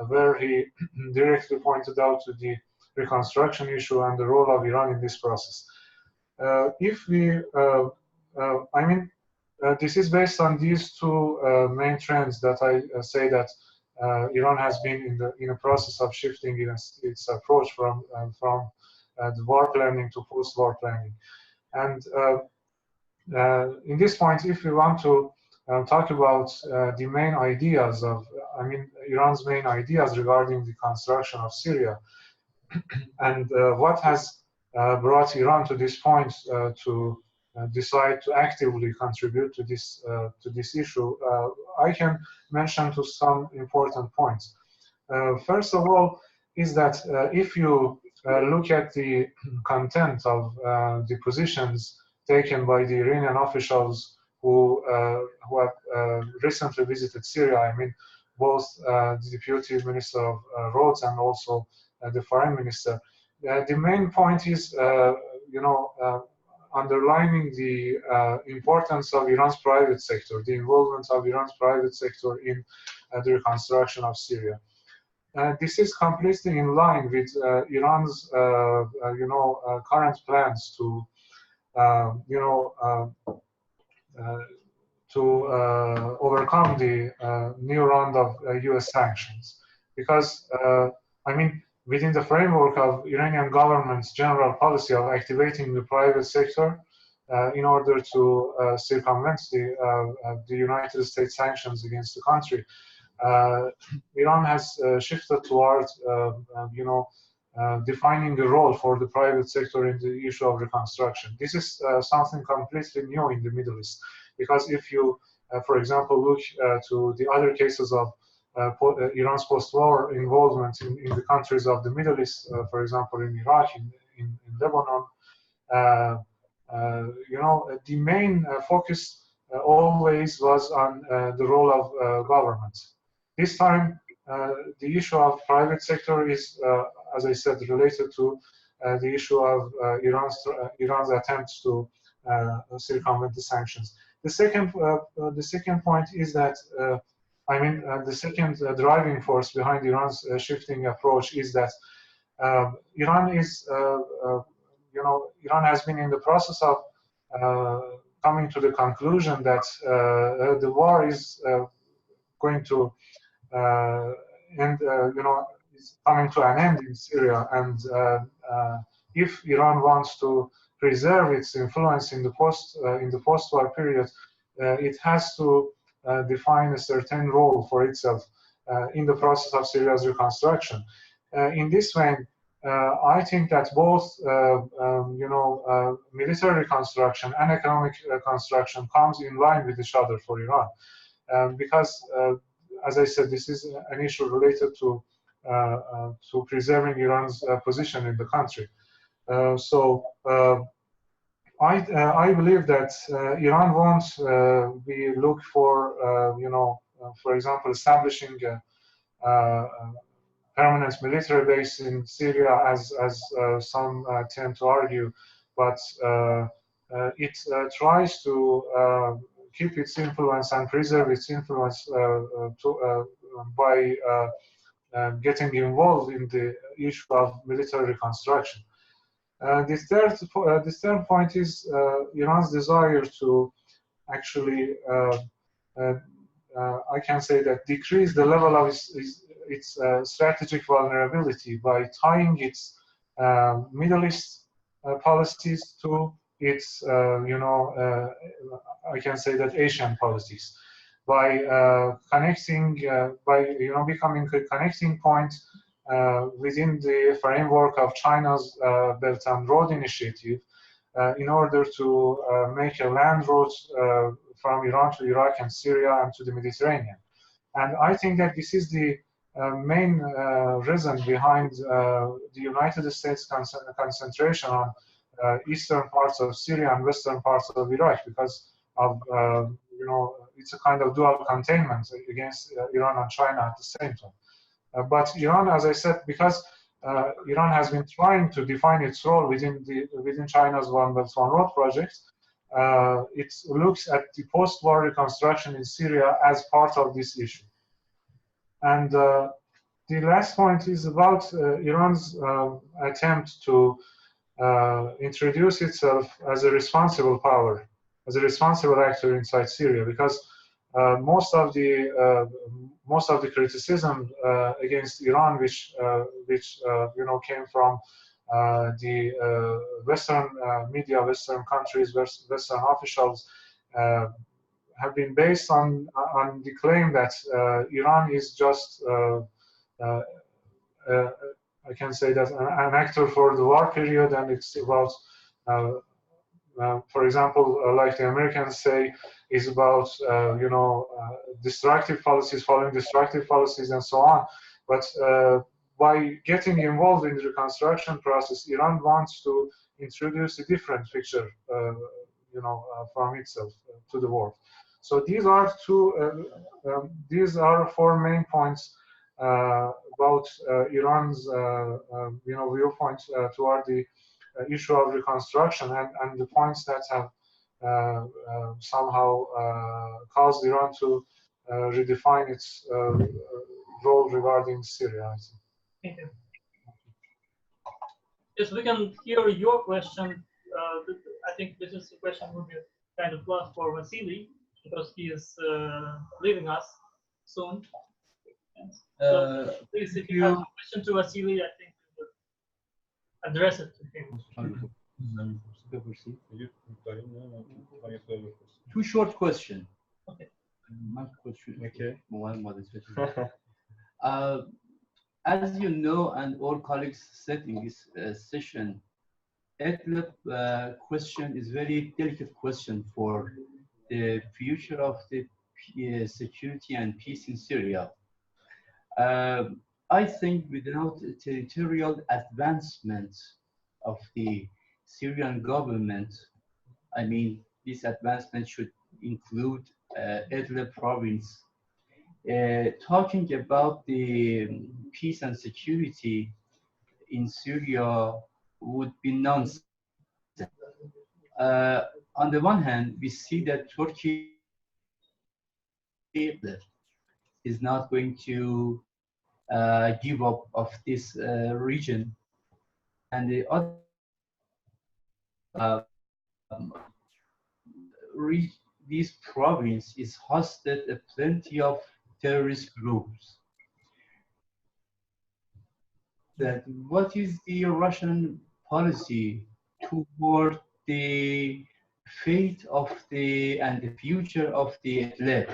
where he directly pointed out to the reconstruction issue and the role of Iran in this process. If we, this is based on these two main trends that I say that Iran has been in a process of shifting its approach from the war planning to post-war planning. And in this point, if we want to talk about the main ideas of, Iran's main ideas regarding the construction of Syria, and what has brought Iran to this point to decide to actively contribute to this issue, I can mention to some important points. First of all, is that if you look at the content of the positions taken by the Iranian officials who have recently visited Syria, both the Deputy Minister of Roads and also the Foreign Minister, the main point is, underlining the importance of Iran's private sector, the involvement of Iran's private sector in the reconstruction of Syria. This is completely in line with Iran's, current plans to, to overcome the new round of US sanctions. Because, I mean, within the framework of Iranian government's general policy of activating the private sector in order to circumvent the United States sanctions against the country, Iran has shifted towards, defining a role for the private sector in the issue of reconstruction. This is something completely new in the Middle East, because if you, for example, look to the other cases of Iran's post-war involvement in the countries of the Middle East, for example, in Iraq, in Lebanon, the main focus always was on the role of government. This time, the issue of private sector is, as I said, related to the issue of Iran's attempts to circumvent the sanctions. The second point is that, the second driving force behind Iran's shifting approach is that Iran is, Iran has been in the process of coming to the conclusion that the war is going to end, is coming to an end in Syria, and if Iran wants to preserve its influence in the post-war period, it has to define a certain role for itself in the process of Syria's reconstruction. In this way, I think that both, military reconstruction and economic construction comes in line with each other for Iran, because, as I said, this is an issue related to preserving Iran's position in the country. I believe that Iran won't look for, for example, establishing a permanent military base in Syria, as some tend to argue, but it tries to keep its influence and preserve its influence by getting involved in the issue of military reconstruction. The third point is Iran's desire to actually, I can say that, decrease the level of its strategic vulnerability by tying its Middle East policies to its, I can say that, Asian policies, by connecting, becoming a connecting point within the framework of China's Belt and Road Initiative, in order to make a land route from Iran to Iraq and Syria and to the Mediterranean. And I think that this is the main reason behind the United States concentration on eastern parts of Syria and western parts of Iraq, because of, it's a kind of dual containment against Iran and China at the same time. But Iran, as I said, because Iran has been trying to define its role within China's One Belt One Road project, it looks at the post-war reconstruction in Syria as part of this issue. And the last point is about Iran's attempt to introduce itself as a responsible power, as a responsible actor inside Syria, because most of the criticism against Iran, which came from the Western media, Western countries, Western officials, have been based on the claim that Iran is just, I can say that, an actor for the war period, and it's about, for example, like the Americans say, is about destructive policies, following destructive policies, and so on. But by getting involved in the reconstruction process, Iran wants to introduce a different picture, from itself to the world. So these are four main points about Iran's, viewpoint toward the issue of reconstruction, and the points that have somehow caused Iran to redefine its role regarding Syria, I think. Thank you. Yes, we can hear your question. I think this is a question would be kind of last for Vasily. because he is leaving us soon. So please, if you have a question to Vasily, I think we would address it to him. Two short questions. Okay. Okay. As you know, and all colleagues said in this session, Idlib question is very delicate question for the future of the security and peace in Syria. I think without territorial advancement of the Syrian government, I mean, this advancement should include Idlib province. Talking about the peace and security in Syria would be nonsense. On the one hand, we see that Turkey is not going to give up of this region, and the other this province is hosted plenty of terrorist groups. That what is the Russian policy toward the fate of and the future of the Idlib?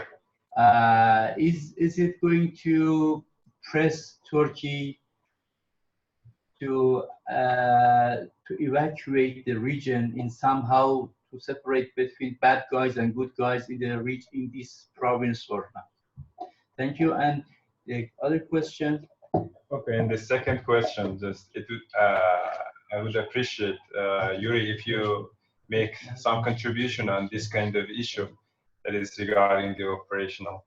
Is it going to press Turkey to evacuate the region in somehow to separate between bad guys and good guys in the region, in this province or not? Thank you. And the other question. Okay, and the second question, just it would, I would appreciate Yuri if you make some contribution on this kind of issue that is regarding the operational.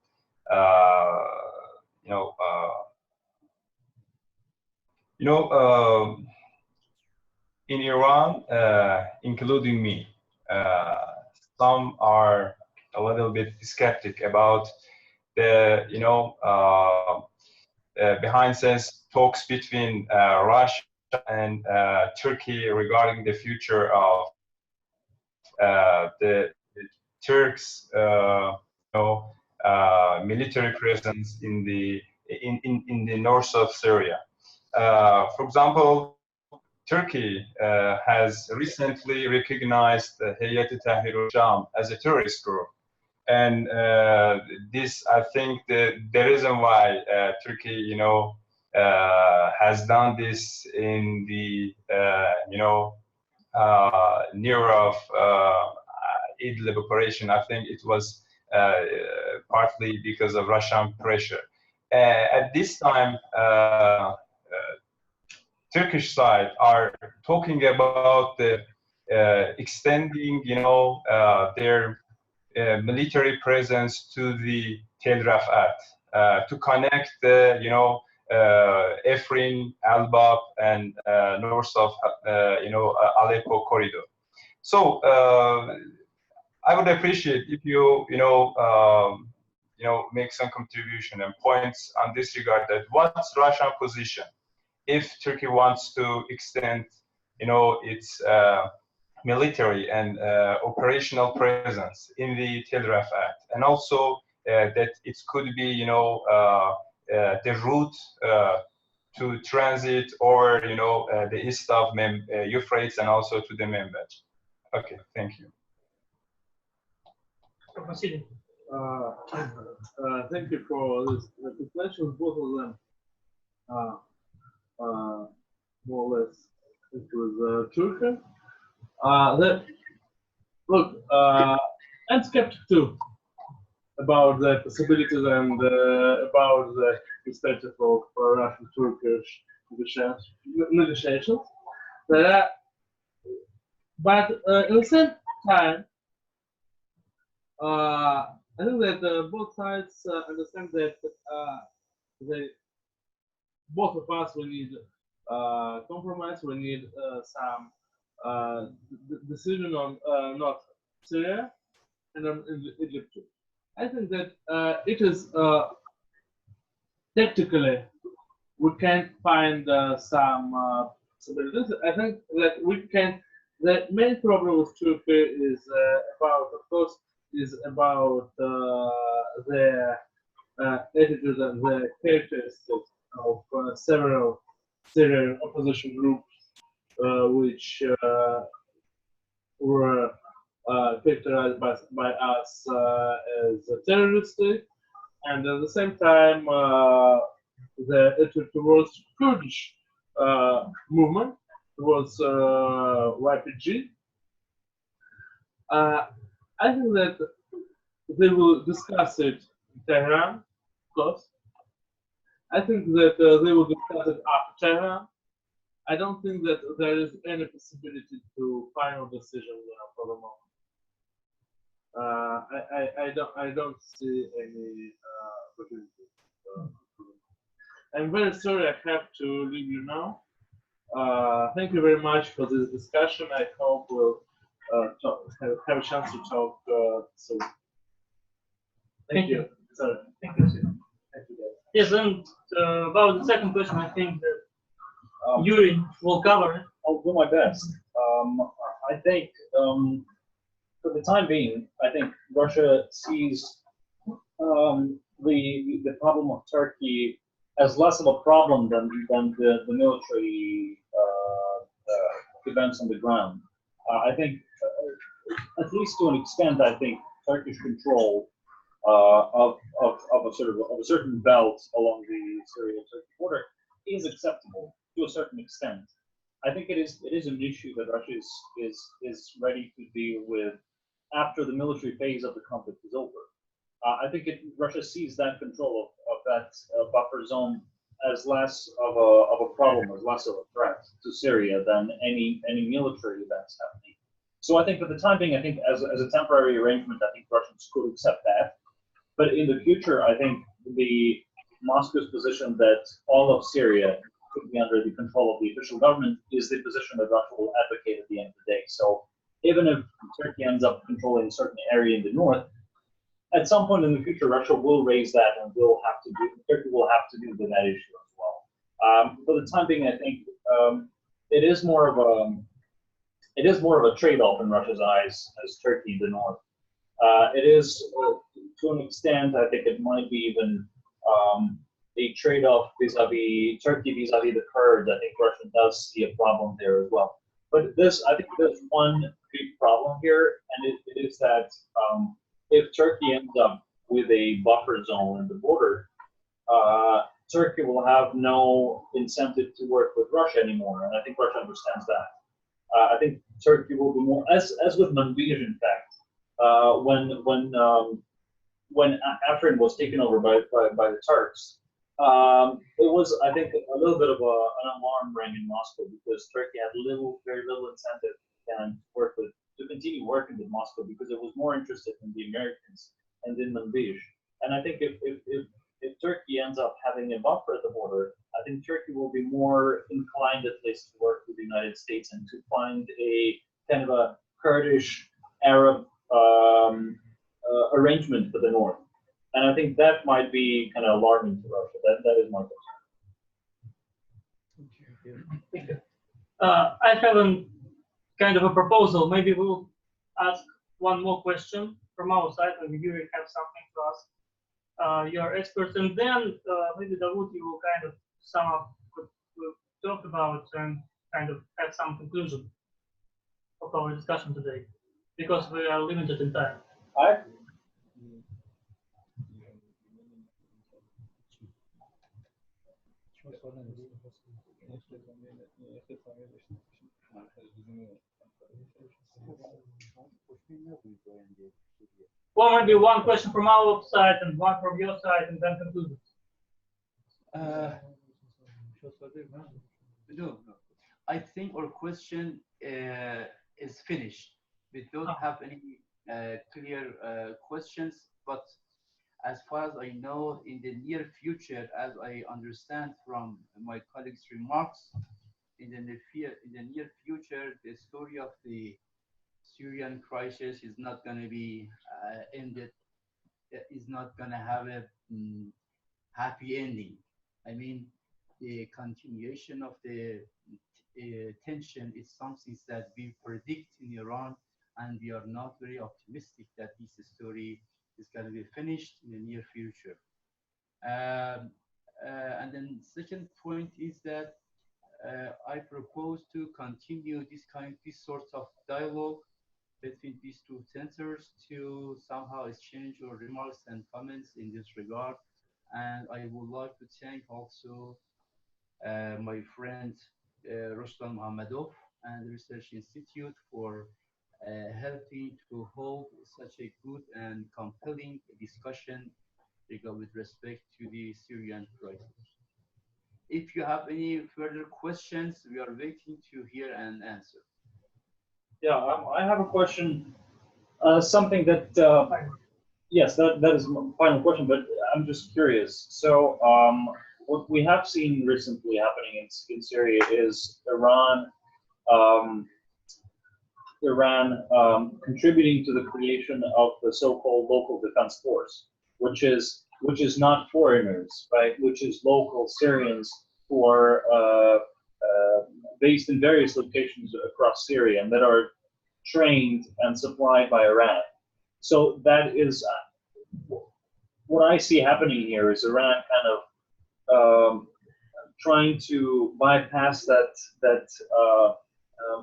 In Iran, including me, some are a little bit skeptic about the, behind scenes talks between Russia and Turkey regarding the future of the Turks' military presence in the north of Syria. For example, Turkey has recently recognized the Hayat Tahrir al-Sham as a terrorist group. And this, I think, the reason why Turkey, has done this in the, near of Idlib operation, I think it was partly because of Russian pressure. At this time, Turkish side are talking about the extending, their military presence to the Tel Rafat to connect the, Afrin, Al-Bab, and north of, Aleppo corridor. So I would appreciate if you, make some contribution and points on this regard. That what's Russian position if Turkey wants to extend, its military and operational presence in the Tel Rafat, and also that it could be, the route to transit or, the east of Euphrates and also to the Manbij. Okay, thank you. Thank you for this. The questions, both of them, more or less, it was Turkey. Look, I'm skeptic too about the possibilities and about the perspective of Russian-Turkish negotiations. But at the same time, I think that both sides understand that both of us, we need compromise, we need some decision on North Syria and on Egypt too. I think that it is tactically we can find some possibilities. I think that we can. The main problem with Turkey is about, of course, is about the attitude and the characteristics of several Syrian opposition groups, which were characterized by us as terroristic, and at the same time the attitude towards Kurdish movement, towards YPG. I think that they will discuss it in Tehran, of course. I think that they will discuss it after Tehran. I don't think that there is any possibility to final decision for the moment. I don't see any opportunity. I'm very sorry I have to leave you now. Thank you very much for this discussion. I hope we'll have a chance to talk soon. Thank you. Sorry. Thank you, sir. Thank you, guys. Yes, and about the second question, I think that Yuri will cover it. I'll do my best. I think for the time being, I think Russia sees the problem of Turkey as less of a problem than the military events on the ground. I think, at least to an extent, I think Turkish control of a certain belt along the Syria-Turkey border is acceptable to a certain extent. I think it is an issue that Russia is ready to deal with after the military phase of the conflict is over. I think Russia sees that control of that buffer zone as less of a problem, as less of a threat to Syria than any military events happening. So I think for the time being, I think as a temporary arrangement, I think Russians could accept that. But in the future, I think the Moscow's position that all of Syria could be under the control of the official government is the position that Russia will advocate at the end of the day. So even if Turkey ends up controlling a certain area in the north, at some point in the future, Russia will raise that and Turkey will have to deal with that issue as well. For the time being, I think it is more of a trade-off in Russia's eyes as Turkey in the north. It is, to an extent, I think it might be even a trade-off vis-a-vis Turkey, vis-a-vis the Kurds. I think Russia does see a problem there as well. But I think there's one big problem here, and it is that if Turkey ends up with a buffer zone in the border, Turkey will have no incentive to work with Russia anymore, and I think Russia understands that. I think Turkey will be more, as with Manbij, in fact, when Afrin was taken over by the Turks, it was, I think, a little bit of an alarm rang in Moscow because Turkey had very little incentive to continue working with Moscow because it was more interested in the Americans and in Manbij. And I think if Turkey ends up having a buffer at the border, I think Turkey will be more inclined at least to work with the United States and to find a kind of a Kurdish Arab arrangement for the north. And I think that might be kind of alarming to Russia. That is my concern. Thank you. I have a kind of a proposal. Maybe we'll ask one more question from our side, and you will have something to ask your experts, and then maybe Davood, you will kind of sum up what we've talked about and kind of have some conclusion of our discussion today, because we are limited in time. Well, maybe one question from our side and one from your side, and then conclusion. No. I think our question is finished. We don't have any clear questions, but as far as I know, in the near future, as I understand from my colleagues' remarks, in the near future, the story of the Syrian crisis is not going to be ended, is not going to have a happy ending. I mean, the continuation of the tension is something that we predict in Iran, and we are not very optimistic that this story is going to be finished in the near future. And then second point is that I propose to continue this sort of dialogue between these two centers to somehow exchange your remarks and comments in this regard. And I would like to thank also my friend Ruslan Mamedov and the Research Institute for helping to hold such a good and compelling discussion with respect to the Syrian crisis. If you have any further questions, we are waiting to hear and answer. Yeah, I have a question. Something that, yes, that is my final question, but I'm just curious. So what we have seen recently happening in Syria is Iran contributing to the creation of the so-called local defense force, which is not foreigners, right? Which is local Syrians who are based in various locations across Syria and that are trained and supplied by Iran. So that is what I see happening here is Iran kind of trying to bypass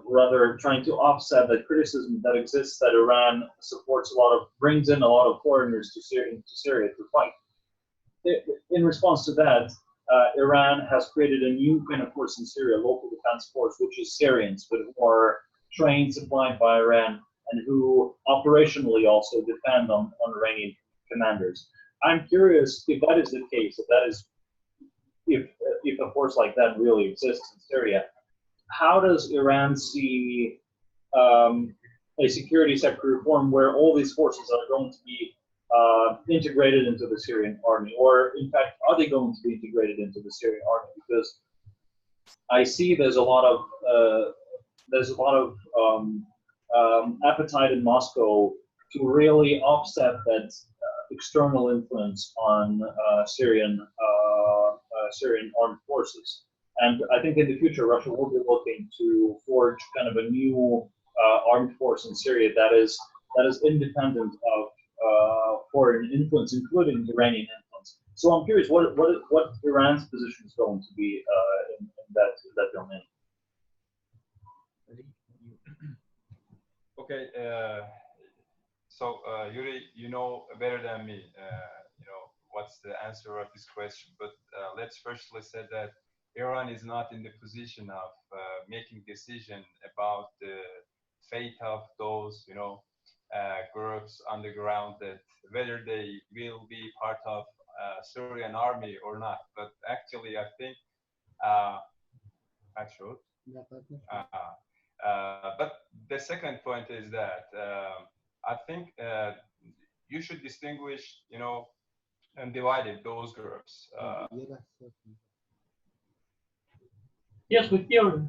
rather trying to offset the criticism that exists that Iran brings in a lot of foreigners to Syria to fight. In response to that, Iran has created a new kind of force in Syria, local defense force, which is Syrians, but who are trained, supplied by Iran, and who operationally also depend on Iranian commanders. I'm curious if that is the case, if a force like that really exists in Syria. How does Iran see a security sector reform where all these forces are going to be integrated into the Syrian army, or in fact, are they going to be integrated into the Syrian army? Because I see there's a lot of appetite in Moscow to really offset that external influence on Syrian armed forces. And I think in the future, Russia will be looking to forge kind of a new armed force in Syria that is independent of foreign influence, including Iranian influence. So I'm curious, what Iran's position is going to be in that domain. Okay, so Yuri, you know better than me, what's the answer of this question. But let's firstly say that Iran is not in the position of making decision about the fate of those, groups on the ground, that whether they will be part of Syrian army or not. But actually, I think, but the second point is that I think you should distinguish, and divide those groups. Yes, with Yuri.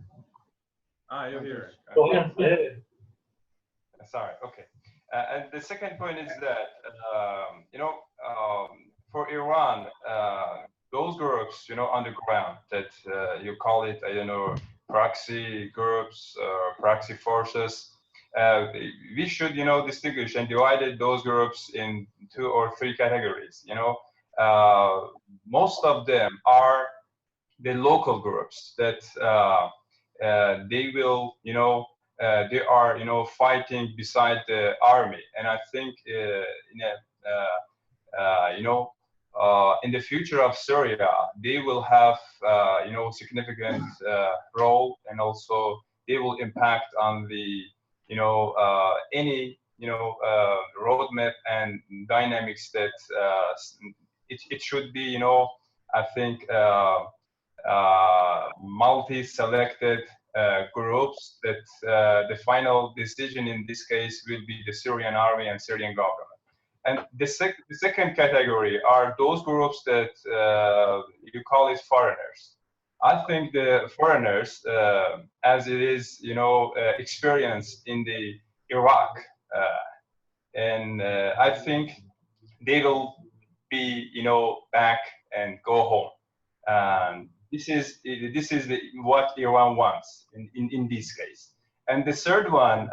You're here. Yes. Sorry. Okay. And the second point is that for Iran, those groups, on the ground, that you call it, I don't know, proxy groups, proxy forces. We should, distinguish and divide those groups in 2 or 3 categories. Most of them are the local groups that they will, they are, fighting beside the army. And I think in the future of Syria, they will have, significant role, and also they will impact on the, any, roadmap and dynamics that it should be, I think, multi-selected groups that the final decision in this case will be the Syrian army and Syrian government. And the second category are those groups that you call it foreigners. I think the foreigners, as it is, experienced in the Iraq, and I think they will be, back and go home. This is what Iran wants in this case. And the third one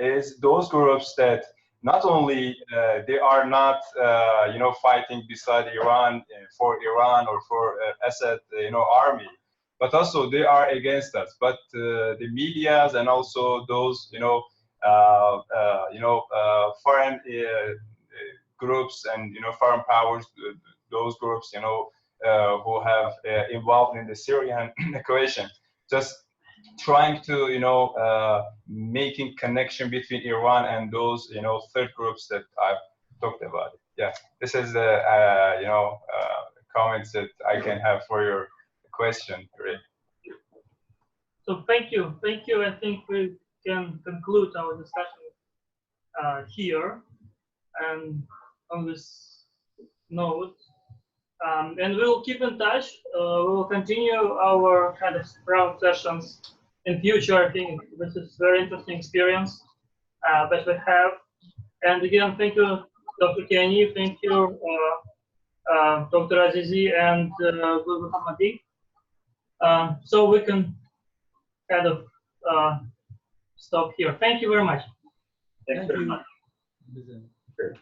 is those groups that not only they are not fighting beside Iran for Iran or for Assad army, but also they are against us. But the medias and also those foreign groups and foreign powers, those groups who have involved in the Syrian equation, just trying to making connection between Iran and those third groups that I've talked about. Yeah, this is the comments that I can have for your question, Yuri. So thank you. I think we can conclude our discussion here, and on this note, and we'll keep in touch. We will continue our kind of round sessions in future. I think this is very interesting experience that we have. And again, thank you, Dr. Kiani. Thank you, Dr. Azizi and Golmohammadi. So we can kind of stop here. Thank you very much. Thanks very much. Sure.